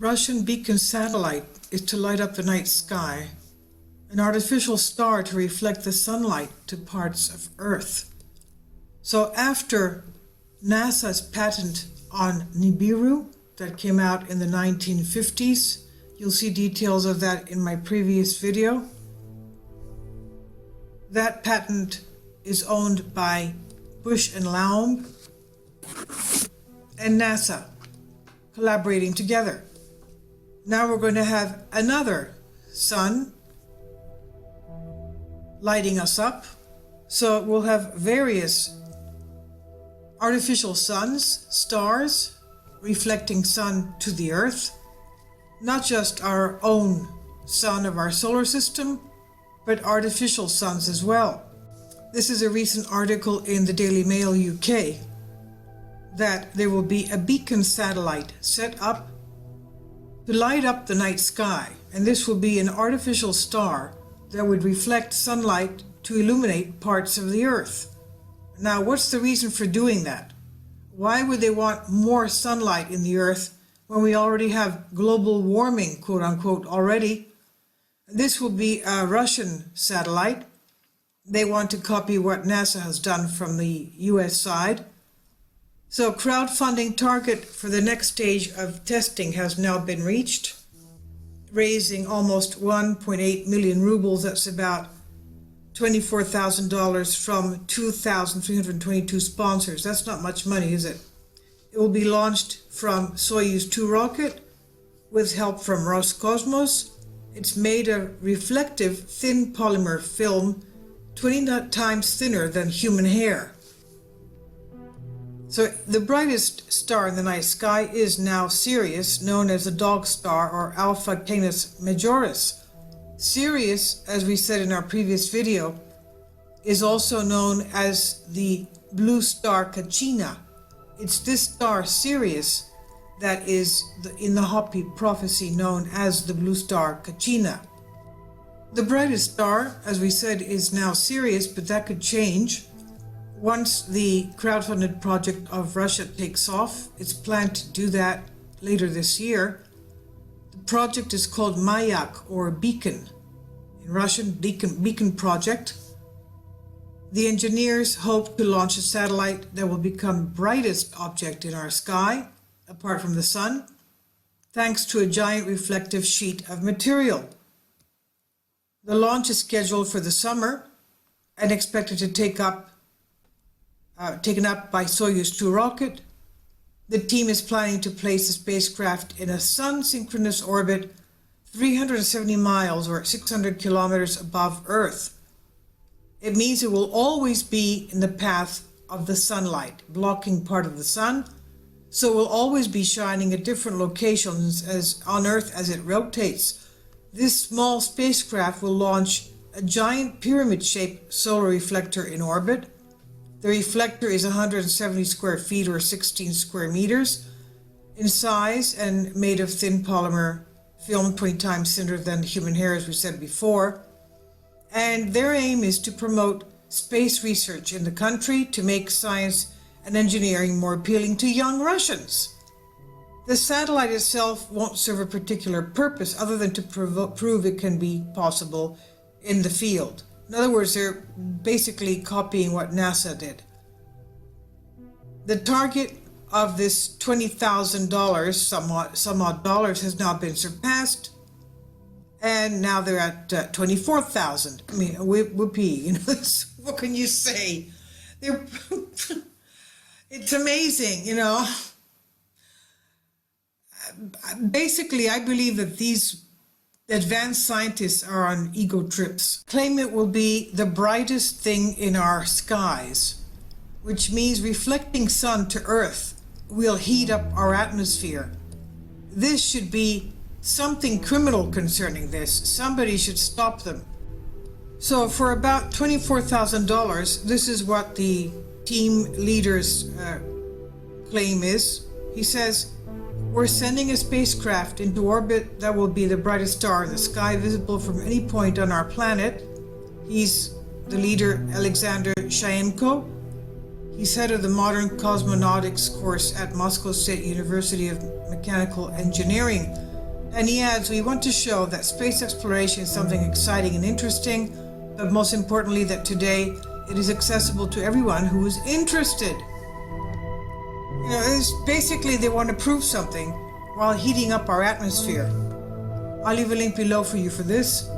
Russian Beacon satellite is to light up the night sky, an artificial star to reflect the sunlight to parts of Earth. So after NASA's patent on Nibiru that came out in the 1950s, you'll see details of that in my previous video. That patent is owned by Bausch and Lomb and NASA collaborating together. Now we're going to have another sun lighting us up. So we'll have various artificial suns, stars, reflecting sun to the Earth. Not just our own sun of our solar system, but artificial suns as well. This is a recent article in the Daily Mail UK that there will be a beacon satellite set up to light up the night sky, and this will be an artificial star that would reflect sunlight to illuminate parts of the Earth. Now, what's the reason for doing that? Why would they want more sunlight in the Earth when we already have global warming, quote unquote, already? This will be a Russian satellite. They want to copy what NASA has done from the US side. So crowdfunding target for the next stage of testing has now been reached, raising almost 1.8 million rubles. That's about $24,000 from 2,322 sponsors. That's not much money, is it? It will be launched from Soyuz 2 rocket with help from Roscosmos. It's made of reflective thin polymer film, 20 times thinner than human hair. So the brightest star in the night sky is now Sirius, known as the dog star or Alpha Canis Majoris. Sirius, as we said in our previous video, is also known as the blue star Kachina. It's this star Sirius that is in the Hopi prophecy known as the blue star Kachina. The brightest star, as we said, is now Sirius, but that could change. Once the crowdfunded project of Russia takes off, it's planned to do that later this year. The project is called Mayak, or Beacon. In Russian, Beacon Project. The engineers hope to launch a satellite that will become brightest object in our sky, apart from the sun, thanks to a giant reflective sheet of material. The launch is scheduled for the summer and expected to taken up by Soyuz 2 rocket. The team is planning to place the spacecraft in a sun-synchronous orbit 370 miles or 600 kilometers above Earth. It means it will always be in the path of the sunlight, blocking part of the sun, so it will always be shining at different locations as on Earth as it rotates. This small spacecraft will launch a giant pyramid-shaped solar reflector in orbit. The reflector is 170 square feet or 16 square meters in size and made of thin polymer film 20 times thinner than human hair, as we said before. And their aim is to promote space research in the country to make science and engineering more appealing to young Russians. The satellite itself won't serve a particular purpose other than to prove it can be possible in the field. In other words, they're basically copying what NASA did. The target of this $20,000, some odd dollars, has now been surpassed, and now they're at 24,000. I mean, whoopee, you know, what can you say? It's amazing, you know. Basically, I believe that these advanced scientists are on ego trips. Claim it will be the brightest thing in our skies, which means reflecting sun to Earth will heat up our atmosphere. This should be something criminal concerning this. Somebody should stop them. So for about $24,000, this is what the team leader's claim is. He says, "We're sending a spacecraft into orbit that will be the brightest star in the sky, visible from any point on our planet." He's the leader, Alexander Shayenko. He's head of the Modern Cosmonautics course at Moscow State University of Mechanical Engineering. And he adds, we want to show that space exploration is something exciting and interesting, but most importantly that today it is accessible to everyone who is interested. You know, it's basically they want to prove something while heating up our atmosphere. I'll leave a link below for you for this.